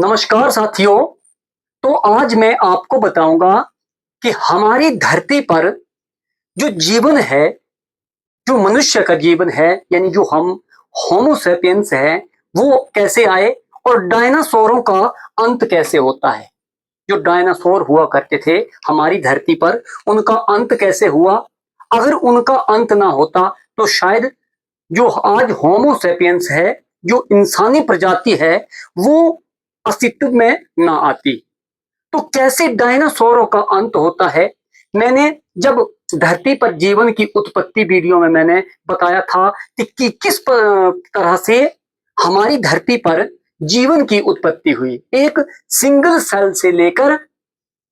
नमस्कार साथियों। तो आज मैं आपको बताऊंगा कि हमारी धरती पर जो जीवन है, जो मनुष्य का जीवन है, यानी जो हम होमो सैपियंस है, वो कैसे आए और डायनासोरों का अंत कैसे होता है। जो डायनासोर हुआ करते थे हमारी धरती पर, उनका अंत कैसे हुआ। अगर उनका अंत ना होता तो शायद जो आज होमो सैपियंस है, जो इंसानी प्रजाति है, वो अस्तित्व में ना आती। तो कैसे डायनासोरों का अंत होता है। मैंने जब धरती पर जीवन की उत्पत्ति वीडियो में मैंने बताया था कि किस तरह से हमारी धरती पर जीवन की उत्पत्ति हुई, एक सिंगल सेल से लेकर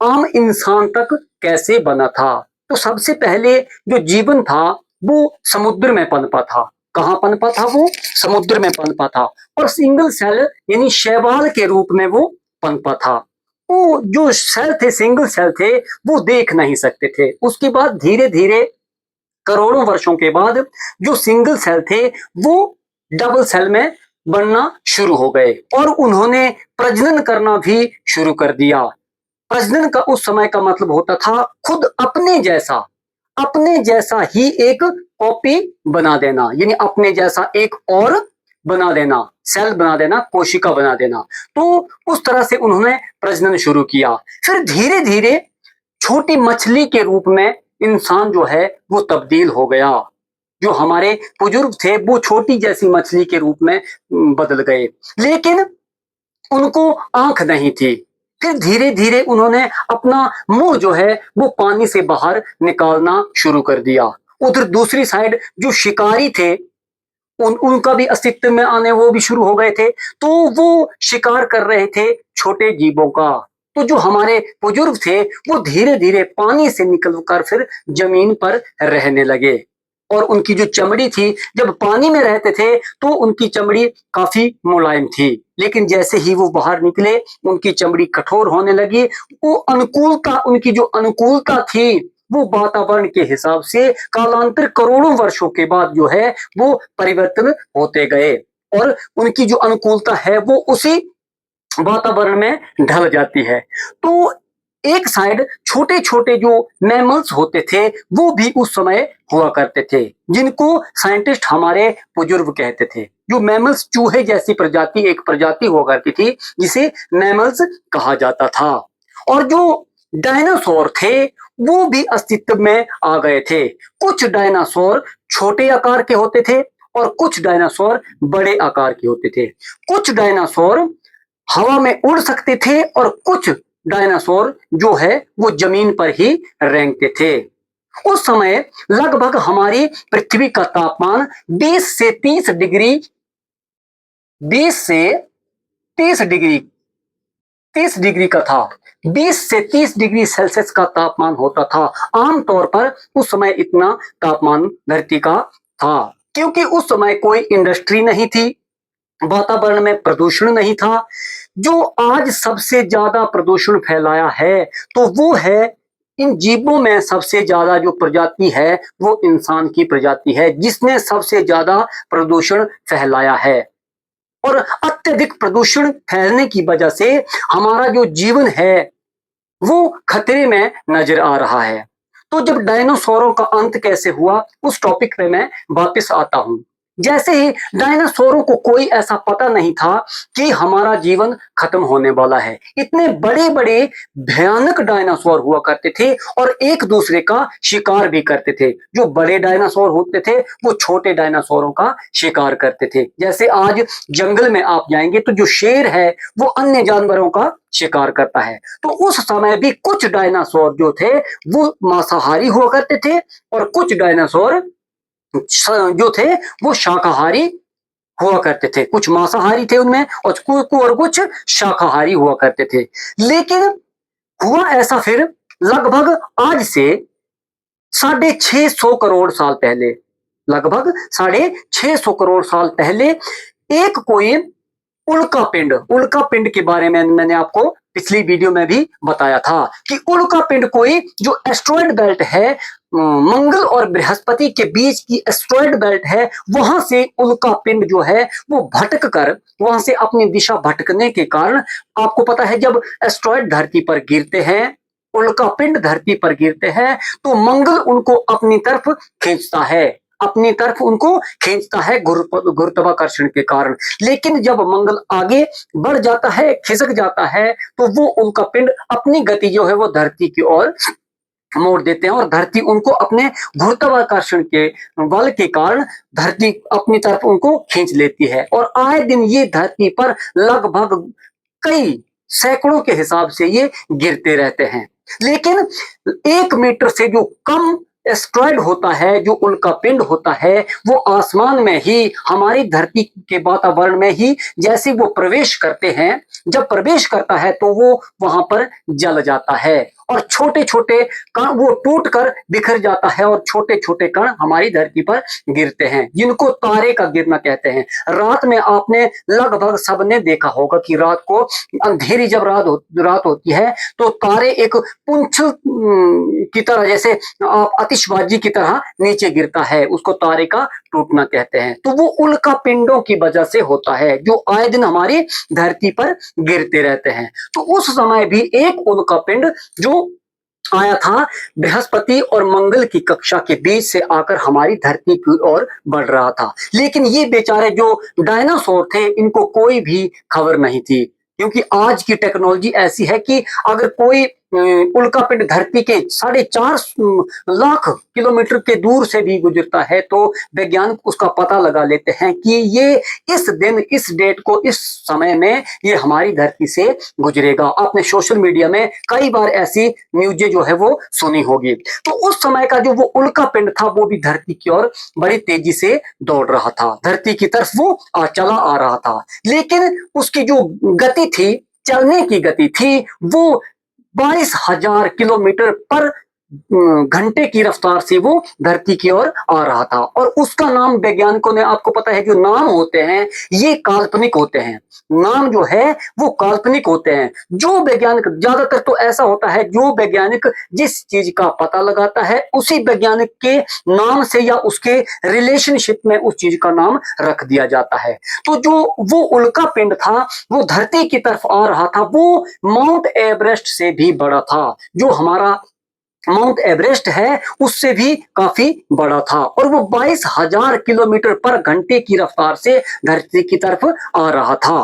आम इंसान तक कैसे बना था। तो सबसे पहले जो जीवन था वो समुद्र में पनपा था। कहाँ पनपा था? वो समुद्र में पनपा था। और सिंगल सेल यानी शैवाल के रूप में वो पनपा था। वो जो सेल थे, सिंगल सेल थे, वो देख नहीं सकते थे। उसके बाद धीरे धीरे करोड़ों वर्षों के बाद जो सिंगल सेल थे वो डबल सेल में बनना शुरू हो गए और उन्होंने प्रजनन करना भी शुरू कर दिया। प्रजनन का उस समय का मतलब होता था खुद अपने जैसा ही एक कॉपी बना देना, यानी अपने जैसा एक और बना देना, सेल बना देना, कोशिका बना देना। तो उस तरह से उन्होंने प्रजनन शुरू किया। फिर धीरे धीरे छोटी मछली के रूप में इंसान जो है वो तब्दील हो गया। जो हमारे बुजुर्ग थे वो छोटी जैसी मछली के रूप में बदल गए, लेकिन उनको आंख नहीं थी। फिर धीरे धीरे उन्होंने अपना मुंह जो है वो पानी से बाहर निकालना शुरू कर दिया। उधर दूसरी साइड जो शिकारी थे उनका भी अस्तित्व में आने वो भी शुरू हो गए थे। तो वो शिकार कर रहे थे छोटे जीवों का। तो जो हमारे बुजुर्ग थे वो धीरे धीरे पानी से निकलकर फिर जमीन पर रहने लगे। और उनकी जो चमड़ी थी, जब पानी में रहते थे तो उनकी चमड़ी काफी मुलायम थी, लेकिन जैसे ही वो बाहर निकले उनकी चमड़ी कठोर होने लगी। वो अनुकूलता, उनकी जो अनुकूलता थी वो वातावरण के हिसाब से कालांतर करोड़ों वर्षों के बाद जो है वो परिवर्तन होते गए और उनकी जो अनुकूलता है वो उसी वातावरण में ढल जाती है। तो एक साइड छोटे छोटे जो मैमल्स होते थे वो भी उस समय हुआ करते थे, जिनको साइंटिस्ट हमारे बुजुर्ग कहते थे। जो मैमल्स, चूहे जैसी प्रजाति, एक प्रजाति हुआ करती थी जिसे मैमल्स कहा जाता था। और जो डायनासोर थे वो भी अस्तित्व में आ गए थे। कुछ डायनासोर छोटे आकार के होते थे और कुछ डायनासोर बड़े आकार के होते थे। कुछ डायनासोर हवा में उड़ सकते थे और कुछ डायनासोर जो है वो जमीन पर ही रेंगते थे। उस समय लगभग हमारी पृथ्वी का तापमान 20 से 30 डिग्री 20 से 30 डिग्री 30 डिग्री का था। 20 से 30 डिग्री सेल्सियस का तापमान होता था। आमतौर पर उस समय इतना तापमान धरती का था, क्योंकि उस समय कोई इंडस्ट्री नहीं थी, वातावरण में प्रदूषण नहीं था। जो आज सबसे ज्यादा प्रदूषण फैलाया है तो वो है, इन जीवों में सबसे ज्यादा जो प्रजाति है वो इंसान की प्रजाति है, जिसने सबसे ज्यादा प्रदूषण फैलाया है। और अत्यधिक प्रदूषण फैलने की वजह से हमारा जो जीवन है वो खतरे में नजर आ रहा है। तो जब डायनासोरों का अंत कैसे हुआ उस टॉपिक पे मैं वापस आता हूं। जैसे ही डायनासोरों को कोई ऐसा पता नहीं था कि हमारा जीवन खत्म होने वाला है। इतने बड़े बड़े भयानक डायनासोर हुआ करते थे और एक दूसरे का शिकार भी करते थे। जो बड़े डायनासोर होते थे वो छोटे डायनासोरों का शिकार करते थे। जैसे आज जंगल में आप जाएंगे तो जो शेर है वो अन्य जानवरों का शिकार करता है। तो उस समय भी कुछ डायनासोर जो थे वो मांसाहारी हुआ करते थे और कुछ डायनासोर जो थे वो शाकाहारी हुआ करते थे। कुछ मांसाहारी थे उनमें और कुछ शाकाहारी हुआ करते थे। लेकिन हुआ ऐसा फिर लगभग आज से 650 करोड़ साल पहले, लगभग 650 करोड़ साल पहले एक कोई उल्का पिंड के बारे में मैंने आपको पिछली वीडियो में भी बताया था कि उल्का पिंड कोई जो एस्ट्रॉइड बेल्ट है मंगल और बृहस्पति के बीच की एस्ट्रॉइड बेल्ट है, वहां से उल्का पिंड जो है वो भटक कर वहां से अपनी दिशा भटकने के कारण, आपको पता है जब एस्ट्रॉइड धरती पर गिरते हैं, उल्का पिंड धरती पर गिरते हैं, तो मंगल उनको अपनी तरफ खींचता है, अपनी तरफ उनको खींचता है गुरुत्वाकर्षण के कारण। लेकिन जब मंगल आगे बढ़ जाता है, खिसक जाता है, तो वो उल्का पिंड अपनी गति जो है वो धरती की ओर मोड़ देते हैं और धरती उनको अपने गुरुत्वाकर्षण के बल के कारण धरती अपनी तरफ उनको खींच लेती है। और आए दिन ये धरती पर लगभग कई सैकड़ों के हिसाब से ये गिरते रहते हैं। लेकिन 1 मीटर से जो कम एस्ट्रॉइड होता है, जो उल्का पिंड होता है, वो आसमान में ही, हमारी धरती के वातावरण में ही जैसे वो प्रवेश करते हैं, जब प्रवेश करता है तो वो वहां पर जल जाता है और छोटे छोटे कण वो टूट कर बिखर जाता है और छोटे छोटे कण हमारी धरती पर गिरते हैं, जिनको तारे का गिरना कहते हैं। रात में आपने लगभग सबने देखा होगा कि रात को अंधेरी जब रात होती है तो तारे एक पुंछ की तरह, जैसे आतिशबाजी की तरह नीचे गिरता है, उसको तारे का टूटना कहते हैं। तो वो उल्का पिंडों की वजह से होता है जो आए दिन हमारी धरती पर गिरते रहते हैं। तो उस समय भी एक उल्का पिंड जो आया था बृहस्पति और मंगल की कक्षा के बीच से आकर हमारी धरती की ओर बढ़ रहा था। लेकिन ये बेचारे जो डायनासोर थे, इनको कोई भी खबर नहीं थी, क्योंकि आज की टेक्नोलॉजी ऐसी है कि अगर कोई उल्का पिंड धरती के 4.5 लाख किलोमीटर के दूर से भी गुजरता है तो वैज्ञानिक उसका पता लगा लेते हैं कि ये इस दिन, इस डेट को, इस समय में ये हमारी धरती से गुजरेगा। आपने सोशल मीडिया में कई बार ऐसी न्यूज़ें जो है वो सुनी होगी। तो उस समय का जो वो उल्का पिंड था वो भी धरती की ओर बड़ी तेजी से दौड़ रहा था, धरती की तरफ वो चला आ रहा था। लेकिन उसकी जो गति थी, चलने की गति थी, वो 22,000 किलोमीटर पर घंटे की रफ्तार से वो धरती की ओर आ रहा था। और उसका नाम वैज्ञानिकों ने, आपको पता है जो नाम होते हैं ये काल्पनिक होते हैं, नाम जो है वो काल्पनिक होते हैं। जो वैज्ञानिक, ज्यादातर तो ऐसा होता है, जो वैज्ञानिक जिस चीज का पता लगाता है उसी वैज्ञानिक के नाम से या उसके रिलेशनशिप में उस चीज का नाम रख दिया जाता है। तो जो वो उल्का पिंड था वो धरती की तरफ आ रहा था, वो माउंट एवरेस्ट से भी बड़ा था। जो हमारा माउंट एवरेस्ट है उससे भी काफी बड़ा था और वो 22,000 किलोमीटर पर घंटे की रफ्तार से धरती की तरफ आ रहा था।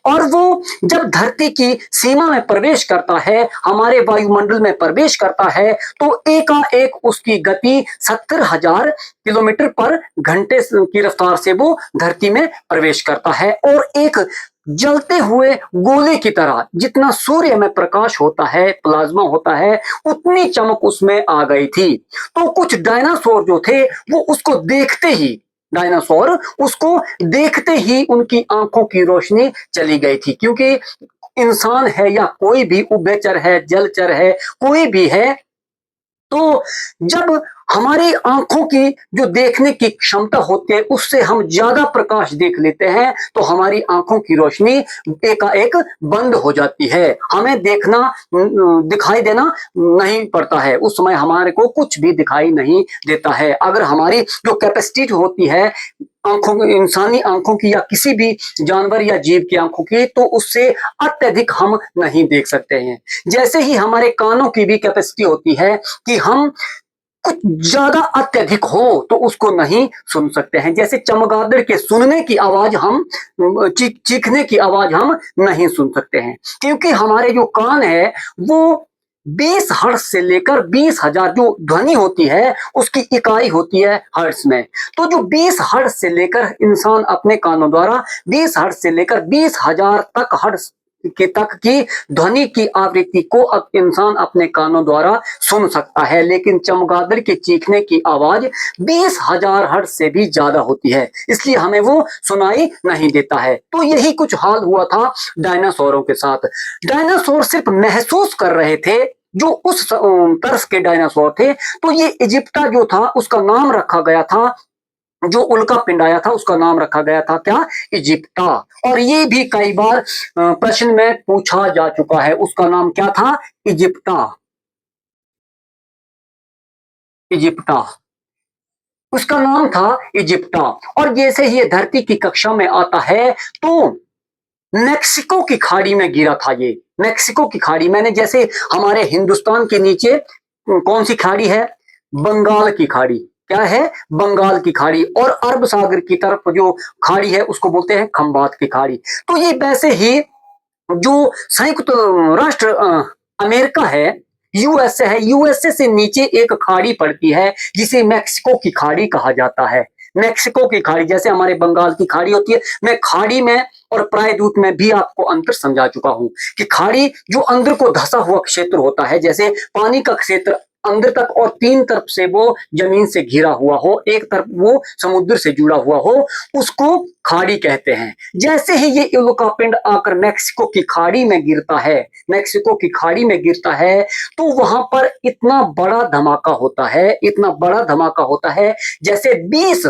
और वो जब धरती की सीमा में प्रवेश करता है, हमारे वायुमंडल में प्रवेश करता है, तो एकाएक उसकी गति 70,000 किलोमीटर पर घंटे की रफ्तार से वो धरती में प्रवेश करता है और एक जलते हुए गोले की तरह, जितना सूर्य में प्रकाश होता है, प्लाज्मा होता है, उतनी चमक उसमें आ गई थी। तो कुछ डायनासोर जो थे वो उसको देखते ही, डायनासोर उसको देखते ही उनकी आंखों की रोशनी चली गई थी, क्योंकि इंसान है या कोई भी उभयचर है, जलचर है, कोई भी है, तो जब हमारी आंखों की जो देखने की क्षमता होती है उससे हम ज्यादा प्रकाश देख लेते हैं तो हमारी आंखों की रोशनी एकाएक बंद हो जाती है, हमें देखना, दिखाई देना नहीं पड़ता है, उस समय हमारे को कुछ भी दिखाई नहीं देता है। अगर हमारी जो कैपेसिटी होती है आंखों, इंसानी आंखों की या किसी भी जानवर या जीव की आंखों की, तो उससे अत्यधिक हम नहीं देख सकते हैं। जैसे ही हमारे कानों की भी कैपेसिटी होती है कि हम कुछ ज्यादा अत्यधिक हो तो उसको नहीं सुन सकते हैं। जैसे चमगादड़ के सुनने की आवाज हम, चीखने की आवाज हम नहीं सुन सकते हैं, क्योंकि हमारे जो कान है वो 20 हर्ट्ज से लेकर 20,000 जो ध्वनि होती है उसकी इकाई होती है हर्ट्ज में। तो जो 20 हर्ट्ज से लेकर इंसान अपने कानों द्वारा 20 हर्ट्ज से लेकर 20,000 तक हर्ट्ज के तक की ध्वनि की आवृत्ति को अब इंसान अपने कानों द्वारा सुन सकता है, लेकिन चमगादड़ के चीखने की आवाज 20,000 हर्ट्ज से भी ज्यादा होती है, इसलिए हमें वो सुनाई नहीं देता है। तो यही कुछ हाल हुआ था डायनासोरों के साथ। डायनासोर सिर्फ महसूस कर रहे थे, जो उस तरह के डायनासोर थे। तो ये इजिप्टा जो था उसका नाम रखा गया था, जो उल्का पिंड आया था उसका नाम रखा गया था क्या, इजिप्टा। और ये भी कई बार प्रश्न में पूछा जा चुका है, उसका नाम क्या था, इजिप्टा। इजिप्टा, उसका नाम था इजिप्टा। और जैसे ही ये धरती की कक्षा में आता है तो मेक्सिको की खाड़ी में गिरा था ये। मेक्सिको की खाड़ी, मैंने जैसे हमारे हिंदुस्तान के नीचे कौन सी खाड़ी है, बंगाल की खाड़ी, क्या है, बंगाल की खाड़ी, और अरब सागर की तरफ जो खाड़ी है उसको बोलते हैं खंबात की खाड़ी। तो ये वैसे ही जो संयुक्त राष्ट्र अमेरिका है, यूएसए है, यूएसए से नीचे एक खाड़ी पड़ती है जिसे मैक्सिको की खाड़ी कहा जाता है। मैक्सिको की खाड़ी जैसे हमारे बंगाल की खाड़ी होती है, मैं खाड़ी में और प्रायद्वीप में भी आपको अंतर समझा चुका हूं कि खाड़ी जो अंदर को धसा हुआ क्षेत्र होता है, जैसे पानी का क्षेत्र अंदर तक और तीन तरफ से वो जमीन से घिरा हुआ हो, एक तरफ वो समुद्र से जुड़ा हुआ हो, उसको खाड़ी कहते हैं। जैसे ही ये उल्कापिंड आकर मैक्सिको की खाड़ी में गिरता है, मैक्सिको की खाड़ी में गिरता है, तो वहां पर इतना बड़ा धमाका होता है, इतना बड़ा धमाका होता है जैसे 20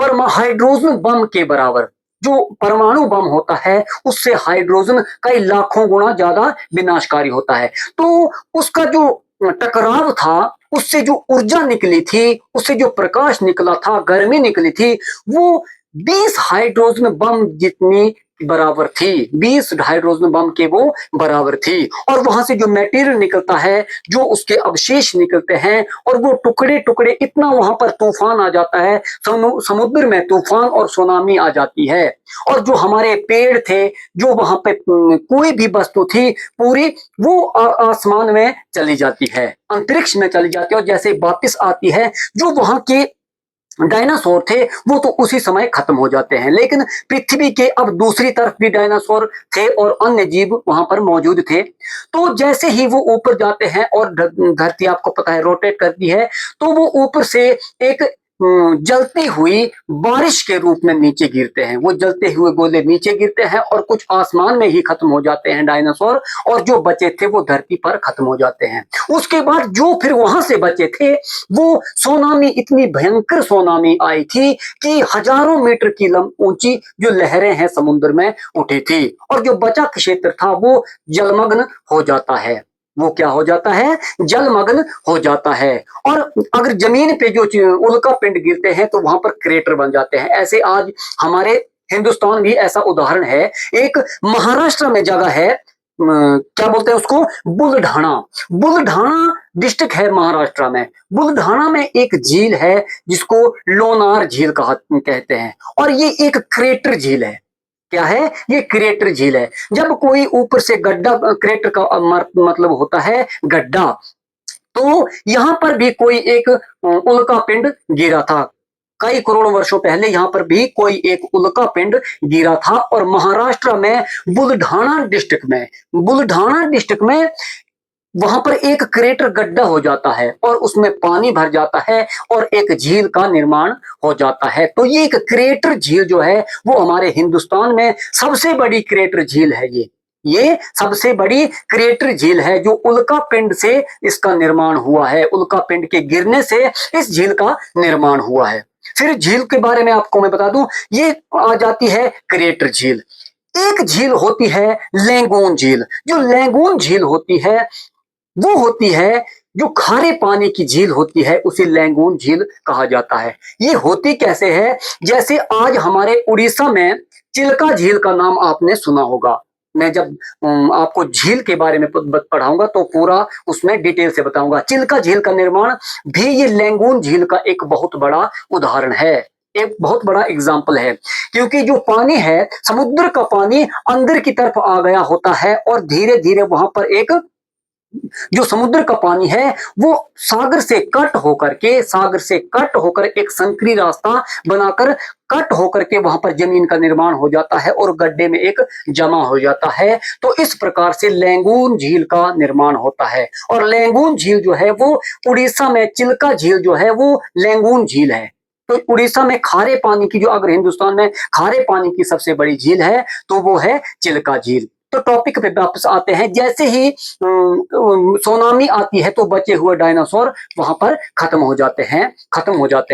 हाइड्रोजन बम के बराबर। जो परमाणु बम होता है उससे हाइड्रोजन कई लाखों गुना ज्यादा विनाशकारी होता है। तो उसका जो टकराव था, उससे जो ऊर्जा निकली थी, उससे जो प्रकाश निकला था, गर्मी निकली थी, वो 20 हाइड्रोजन बम जितनी बराबर थी, 20 हाइड्रोजन बम के वो बराबर थी। और वहां से जो मटेरियल निकलता है, जो उसके अवशेष निकलते हैं, और वो टुकड़े टुकड़े, इतना वहां पर तूफान आ जाता है, समुद्र में तूफान और सुनामी आ जाती है। और जो हमारे पेड़ थे, जो वहां पे कोई भी वस्तु थी, पूरी वो आसमान में चली जाती है, अंतरिक्ष में चली जाती है, और जैसे वापिस आती है, जो वहां के डायनासोर थे वो तो उसी समय खत्म हो जाते हैं। लेकिन पृथ्वी के अब दूसरी तरफ भी डायनासोर थे और अन्य जीव वहां पर मौजूद थे। तो जैसे ही वो ऊपर जाते हैं और धरती आपको पता है रोटेट करती है, तो वो ऊपर से एक जलती हुई बारिश के रूप में नीचे गिरते हैं। वो जलते हुए गोले नीचे गिरते हैं और कुछ आसमान में ही खत्म हो जाते हैं डायनासोर, और जो बचे थे वो धरती पर खत्म हो जाते हैं। उसके बाद जो फिर वहां से बचे थे, वो सोनामी, इतनी भयंकर सोनामी आई थी कि हजारों मीटर की ऊंची जो लहरें हैं समुद्र में उठी थी, और जो बचा क्षेत्र था वो जलमग्न हो जाता है। वो क्या हो जाता है, जलमग्न हो जाता है। और अगर जमीन पे जो उल्का पिंड गिरते हैं तो वहां पर क्रेटर बन जाते हैं। ऐसे आज हमारे हिंदुस्तान भी ऐसा उदाहरण है। एक महाराष्ट्र में जगह है, क्या बोलते हैं उसको, बुलढाना। बुलढाना डिस्ट्रिक्ट है महाराष्ट्र में। बुलढाना में एक झील है जिसको लोनार झील कहते हैं, और ये एक क्रेटर झील है। क्या है, ये क्रेटर झील है। जब कोई ऊपर से गड्ढा, क्रेटर का मतलब होता है गड्ढा, तो यहां पर भी कोई एक उल्का पिंड गिरा था। कई करोड़ वर्षों पहले यहां पर भी कोई एक उल्का पिंड गिरा था, और महाराष्ट्र में बुलढाना डिस्ट्रिक्ट में वहां पर एक क्रेटर गड्ढा हो जाता है और उसमें पानी भर जाता है और एक झील का निर्माण हो जाता है। तो ये एक क्रेटर झील जो है वो हमारे हिंदुस्तान में सबसे बड़ी क्रेटर झील है। ये सबसे बड़ी क्रेटर झील है जो उल्का पिंड से इसका निर्माण हुआ है। उल्का पिंड के गिरने से इस झील का निर्माण हुआ है। फिर झील के बारे में आपको मैं बता दूं, ये आ जाती है क्रेटर झील। एक झील होती है लैंगून झील। जो लैंगून झील होती है वो होती है जो खारे पानी की झील होती है, उसे लैंगून झील कहा जाता है। ये होती कैसे है, जैसे आज हमारे उड़ीसा में चिल्का झील का नाम आपने सुना होगा। मैं जब आपको झील के बारे में पढ़ाऊंगा तो पूरा उसमें डिटेल से बताऊंगा। चिल्का झील का निर्माण भी ये लैंगून झील का एक बहुत बड़ा उदाहरण है, एक बहुत बड़ा एग्जाम्पल है। क्योंकि जो पानी है, समुद्र का पानी अंदर की तरफ आ गया होता है और धीरे धीरे वहां पर एक जो समुद्र का पानी है वो सागर से कट होकर एक संकरी रास्ता बनाकर कट होकर के वहां पर जमीन का निर्माण हो जाता है और गड्ढे में एक जमा हो जाता है। तो इस प्रकार से लैंगून झील का निर्माण होता है। और लैंगून झील जो है वो उड़ीसा में, चिल्का झील जो है वो लैंगून झील है। तो उड़ीसा में खारे पानी की, जो अगर हिंदुस्तान में खारे पानी की सबसे बड़ी झील है तो वो है चिल्का झील। तो टॉपिक पे वापस आते हैं। जैसे ही सोनामी आती है तो बचे हुए डायनासोर वहां पर खत्म हो जाते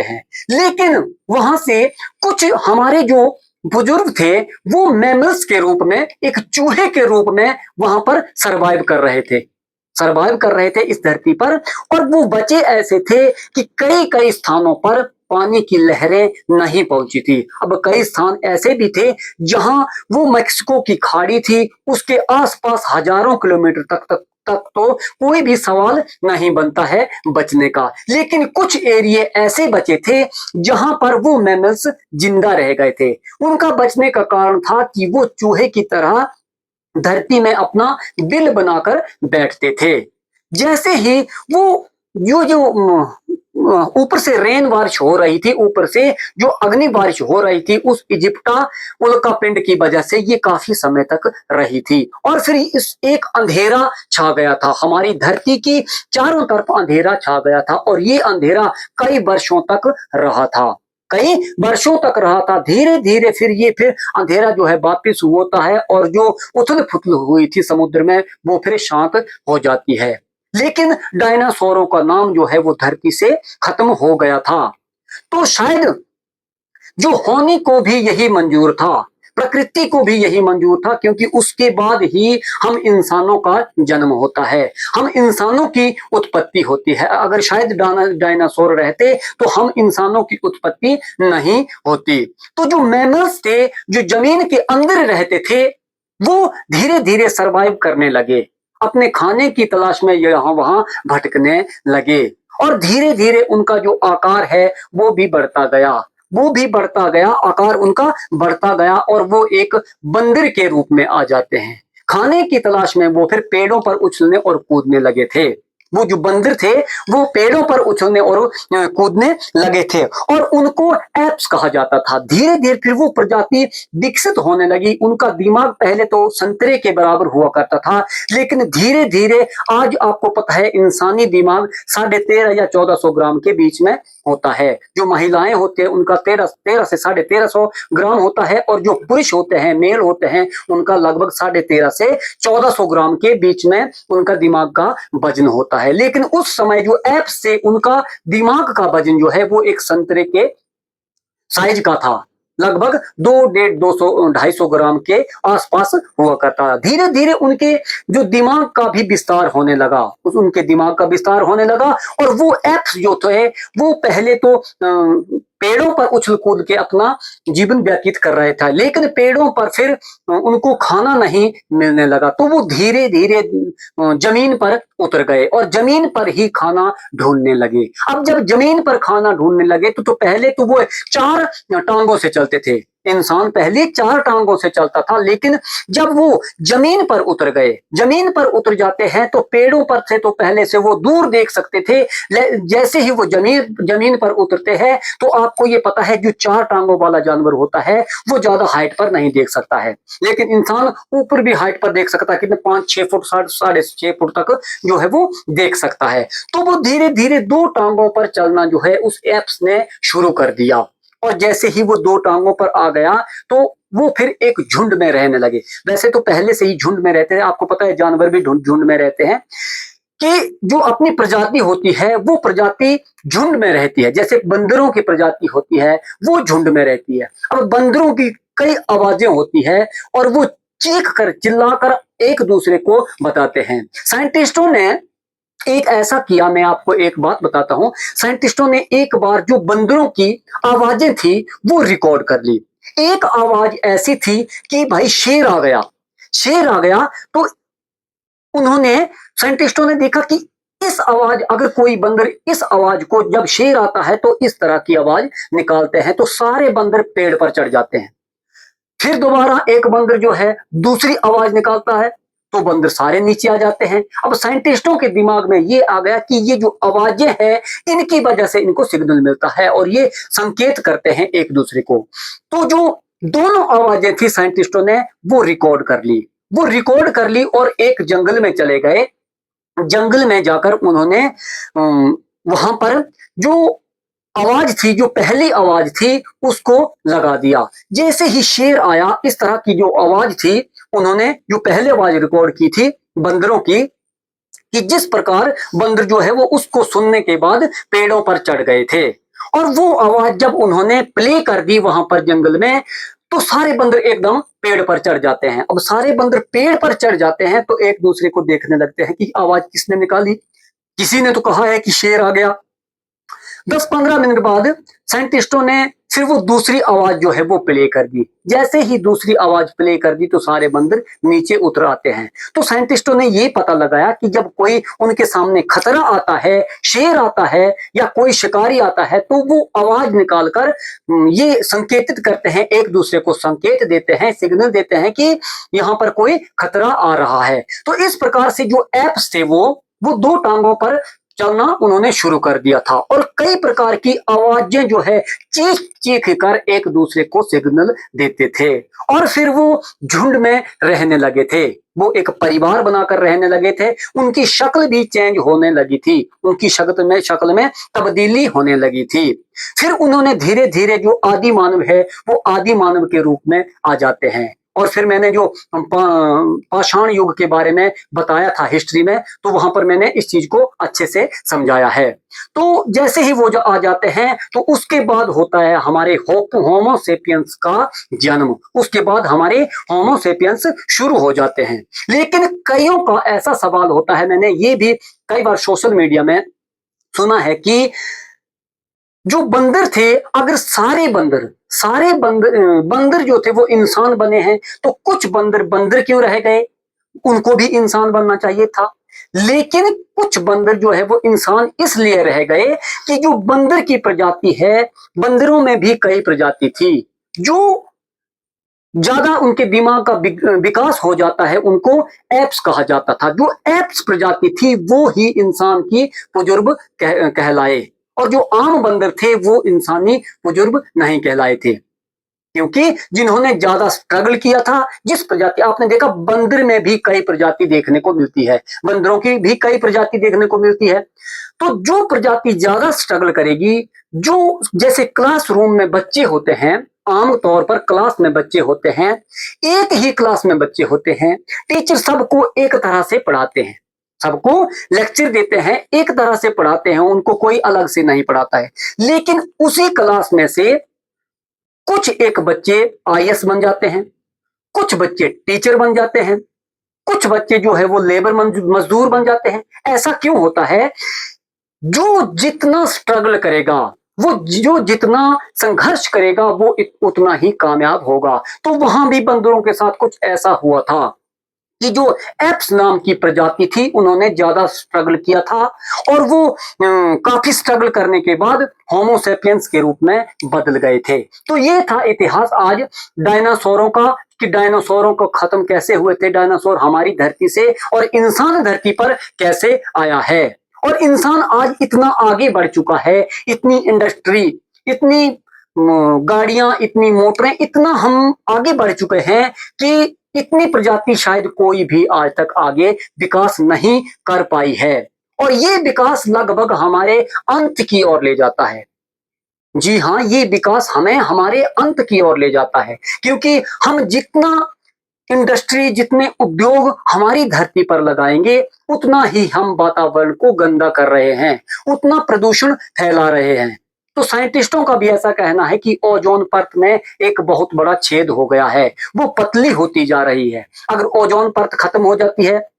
हैं। लेकिन वहां से कुछ हमारे जो बुजुर्ग थे वो मैमल्स के रूप में, एक चूहे के रूप में वहां पर सरवाइव कर रहे थे। सरवाइव कर रहे थे इस धरती पर। और वो बचे ऐसे थे कि कई कई स्थानों पर पानी की लहरें नहीं पहुंची थी। अब कई स्थान ऐसे भी थे जहां वो मैक्सिको की खाड़ी थी, उसके आसपास हजारों किलोमीटर तक तो कोई भी सवाल नहीं बनता है बचने का। लेकिन कुछ एरिए ऐसे बचे थे जहां पर वो मैमल्स जिंदा रह गए थे। उनका बचने का कारण था कि वो चूहे की तरह धरती में अपना बिल बनाकर बैठते थे। जैसे ही वो जो जो ऊपर से रेन बारिश हो रही थी, ऊपर से जो अग्नि बारिश हो रही थी, उस इजिप्टा उल्का पिंड की वजह से ये काफी समय तक रही थी। और फिर इस एक अंधेरा छा गया था, हमारी धरती की चारों तरफ अंधेरा छा गया था। और ये अंधेरा कई वर्षों तक रहा था, कई वर्षों तक रहा था। धीरे धीरे फिर अंधेरा जो है वापिस होता है और जो उथल पुथल हुई थी समुद्र में वो फिर शांत हो जाती है। लेकिन डायनासोरों का नाम जो है वो धरती से खत्म हो गया था। तो शायद जो होने को भी यही मंजूर था, प्रकृति को भी यही मंजूर था, क्योंकि उसके बाद ही हम इंसानों का जन्म होता है, हम इंसानों की उत्पत्ति होती है। अगर शायद डायनासोर रहते तो हम इंसानों की उत्पत्ति नहीं होती। तो जो मैमल्स थे, जो जमीन के अंदर रहते थे, वो धीरे धीरे सरवाइव करने लगे, अपने खाने की तलाश में यहां वहां भटकने लगे। और धीरे धीरे उनका जो आकार है वो भी बढ़ता गया, वो भी बढ़ता गया, आकार उनका बढ़ता गया और वो एक बंदर के रूप में आ जाते हैं। खाने की तलाश में वो फिर पेड़ों पर उछलने और कूदने लगे थे। वो जो बंदर थे वो पेड़ों पर उछलने और कूदने लगे थे और उनको एप्स कहा जाता था। धीरे धीरे फिर वो प्रजाति विकसित होने लगी। उनका दिमाग पहले तो संतरे के बराबर हुआ करता था, लेकिन धीरे धीरे आज आपको पता है इंसानी दिमाग 13.5 या 1400 ग्राम के बीच में होता है। जो महिलाएं होते हैं उनका 13 से 1350 ग्राम होता है और जो पुरुष होते हैं, मेल होते हैं, उनका लगभग 13.5 से 1400 ग्राम के बीच में उनका दिमाग का वजन होता है। लेकिन उस समय जो एप्स से उनका दिमाग का वजन जो है वो एक संतरे के साइज का था, लगभग 250 ग्राम के आसपास हुआ करता। धीरे धीरे उनके जो दिमाग का भी विस्तार होने लगा, उनके दिमाग का विस्तार होने लगा और वो एप्स जो थे वो पहले तो पेड़ों पर उछल कूद के अपना जीवन व्यतीत कर रहे थे, लेकिन पेड़ों पर फिर उनको खाना नहीं मिलने लगा, तो वो धीरे धीरे जमीन पर उतर गए और जमीन पर ही खाना ढूंढने लगे। अब जब जमीन पर खाना ढूंढने लगे तो पहले तो वो 4 टांगों से चलते थे। इंसान पहले 4 टांगों से चलता था, लेकिन जब वो जमीन पर उतर गए, जमीन पर उतर जाते हैं तो पेड़ों पर से तो पहले से वो दूर देख सकते थे। जैसे ही वो जमीन पर उतरते हैं तो आपको ये पता है जो 4 टांगों वाला जानवर होता है वो ज्यादा हाइट पर नहीं देख सकता है, लेकिन इंसान ऊपर भी हाइट पर देख सकता है, कितने 5-6 फुट 6.5 फुट तक जो है वो देख सकता है। तो वो धीरे धीरे 2 टांगों पर चलना जो है उस एप्स ने शुरू कर दिया और जैसे ही वो 2 टांगों पर आ गया तो वो फिर एक झुंड में रहने लगे। वैसे तो पहले से ही झुंड में रहते हैं, आपको पता है जानवर भी झुंड में रहते हैं, कि जो अपनी प्रजाति होती है वो प्रजाति झुंड में रहती है। जैसे बंदरों की प्रजाति होती है वो झुंड में रहती है। अब बंदरों की कई आवाजें होती है और वो चीख कर चिल्लाकर एक दूसरे को बताते हैं। साइंटिस्टों ने एक ऐसा किया, मैं आपको एक बात बताता हूं। साइंटिस्टों ने एक बार जो बंदरों की आवाजें थी वो रिकॉर्ड कर ली। एक आवाज ऐसी थी कि भाई शेर आ गया, शेर आ गया। तो उन्होंने साइंटिस्टों ने देखा कि इस आवाज, अगर कोई बंदर इस आवाज को, जब शेर आता है तो इस तरह की आवाज निकालते हैं, तो सारे बंदर पेड़ पर चढ़ जाते हैं। फिर दोबारा एक बंदर जो है दूसरी आवाज निकालता है तो बंदर सारे नीचे आ जाते हैं। अब साइंटिस्टों के दिमाग में ये आ गया कि ये जो आवाजें हैं इनकी वजह से इनको सिग्नल मिलता है और ये संकेत करते हैं एक दूसरे को। तो जो दोनों आवाजें थी साइंटिस्टों ने वो रिकॉर्ड कर ली, वो रिकॉर्ड कर ली और एक जंगल में चले गए। जंगल में जाकर उन्होंने वहां पर जो आवाज थी, जो पहली आवाज थी, उसको लगा दिया। जैसे ही शेर आया, इस तरह की जो आवाज थी, उन्होंने जो पहले आवाज रिकॉर्ड की थी बंदरों की, कि जिस प्रकार बंदर जो है वो उसको सुनने के बाद पेड़ों पर चढ़ गए थे। और वो आवाज जब उन्होंने प्ले कर दी वहां पर जंगल में, तो सारे बंदर एकदम पेड़ पर चढ़ जाते हैं। अब सारे बंदर पेड़ पर चढ़ जाते हैं तो एक दूसरे को देखने लगते हैं कि आवाज किसने निकाली। किसी ने तो कहा है कि शेर आ गया। 10-15 मिनट बाद साइंटिस्टों ने फिर वो दूसरी आवाज जो है वो प्ले कर दी। जैसे ही दूसरी आवाज प्ले कर दी तो सारे बंदर नीचे उतर आते हैं। तो साइंटिस्टों ने ये पता लगाया कि जब कोई उनके सामने खतरा आता है, शेर आता है या कोई शिकारी आता है, तो वो आवाज निकालकर ये संकेतित करते हैं, एक दूसरे को संकेत देते हैं, सिग्नल देते हैं कि यहां पर कोई खतरा आ रहा है। तो इस प्रकार से जो एप्स थे वो दो टांगों पर चलना उन्होंने शुरू कर दिया था और कई प्रकार की आवाजें जो है चीख चीख कर एक दूसरे को सिग्नल देते थे और फिर वो झुंड में रहने लगे थे। वो एक परिवार बनाकर रहने लगे थे। उनकी शक्ल भी चेंज होने लगी थी, उनकी शक्ल में तब्दीली होने लगी थी। फिर उन्होंने धीरे धीरे जो आदि मानव है वो आदि मानव के रूप में आ जाते हैं। और फिर मैंने जो पाषाण युग के बारे में बताया था हिस्ट्री में, तो वहां पर मैंने इस चीज को अच्छे से समझाया है। तो जैसे ही वो जो आ जाते हैं तो उसके बाद होता है हमारे होमोसेपियंस का जन्म। उसके बाद हमारे होमोसेपियंस शुरू हो जाते हैं। लेकिन कईयों का ऐसा सवाल होता है, मैंने ये भी कई बार सोशल मीडिया में सुना है कि जो बंदर थे, अगर सारे बंदर जो थे वो इंसान बने हैं, तो कुछ बंदर बंदर क्यों रह गए? उनको भी इंसान बनना चाहिए था। लेकिन कुछ बंदर जो है वो इंसान इसलिए रह गए कि जो बंदर की प्रजाति है, बंदरों में भी कई प्रजाति थी। जो ज्यादा उनके दिमाग का विकास हो जाता है, उनको एप्स कहा जाता था। जो एप्स प्रजाति थी वो ही इंसान की बुजुर्ग कहलाए और जो आम बंदर थे वो इंसानी बुजुर्ग नहीं कहलाए थे, क्योंकि जिन्होंने ज्यादा स्ट्रगल किया था। जिस प्रजाति आपने देखा, बंदर में भी कई प्रजाति देखने को मिलती है, बंदरों की भी कई प्रजाति देखने को मिलती है। तो जो प्रजाति ज्यादा स्ट्रगल करेगी, जो जैसे क्लासरूम में बच्चे होते हैं, आमतौर पर क्लास में बच्चे होते हैं, एक ही क्लास में बच्चे होते हैं, टीचर सबको एक तरह से पढ़ाते हैं, सबको लेक्चर देते हैं, एक तरह से पढ़ाते हैं, उनको कोई अलग से नहीं पढ़ाता है। लेकिन उसी क्लास में से कुछ एक बच्चे आईएएस बन जाते हैं, कुछ बच्चे टीचर बन जाते हैं, कुछ बच्चे जो है वो लेबर मजदूर बन जाते हैं। ऐसा क्यों होता है? जो जितना स्ट्रगल करेगा, वो जो जितना संघर्ष करेगा, वो उतना ही कामयाब होगा। तो वहां भी बंदरों के साथ कुछ ऐसा हुआ था कि जो एप्स नाम की प्रजाति थी, उन्होंने ज्यादा स्ट्रगल किया था और वो काफी स्ट्रगल करने के बाद होमोसेपियंस के रूप में बदल गए थे। तो ये था इतिहास आज डायनासोरों का, कि डायनासोरों को खत्म कैसे हुए थे डायनासोर हमारी धरती से, और इंसान धरती पर कैसे आया है। और इंसान आज इतना आगे बढ़ चुका है, इतनी इंडस्ट्री, इतनी गाड़ियां, इतनी मोटरें, इतना हम आगे बढ़ चुके हैं कि इतनी प्रजाति शायद कोई भी आज तक आगे विकास नहीं कर पाई है। और ये विकास लगभग हमारे अंत की ओर ले जाता है। जी हाँ, ये विकास हमें हमारे अंत की ओर ले जाता है, क्योंकि हम जितना इंडस्ट्री, जितने उद्योग हमारी धरती पर लगाएंगे, उतना ही हम वातावरण को गंदा कर रहे हैं, उतना प्रदूषण फैला रहे हैं। तो साइंटिस्टों का भी ऐसा कहना है कि ओजोन परत में एक बहुत बड़ा छेद हो गया है, वो पतली होती जा रही है। अगर ओजोन परत खत्म हो जाती है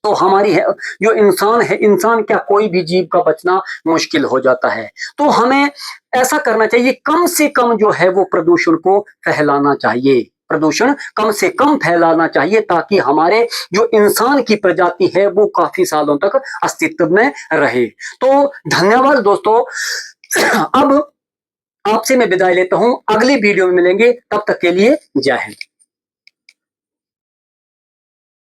तो हमारी है जो इंसान है, इंसान क्या कोई भी जीव का बचना मुश्किल हो जाता है। तो हमें ऐसा करना चाहिए, कम से कम जो है वो प्रदूषण को फैलाना चाहिए, प्रदूषण कम से कम फैलाना चाहिए, ताकि हमारे जो इंसान की प्रजाति है वो काफी सालों तक अस्तित्व में रहे। तो धन्यवाद दोस्तों। अब आपसे मैं विदाई लेता हूं, अगली वीडियो में मिलेंगे, तब तक के लिए जय हिंद।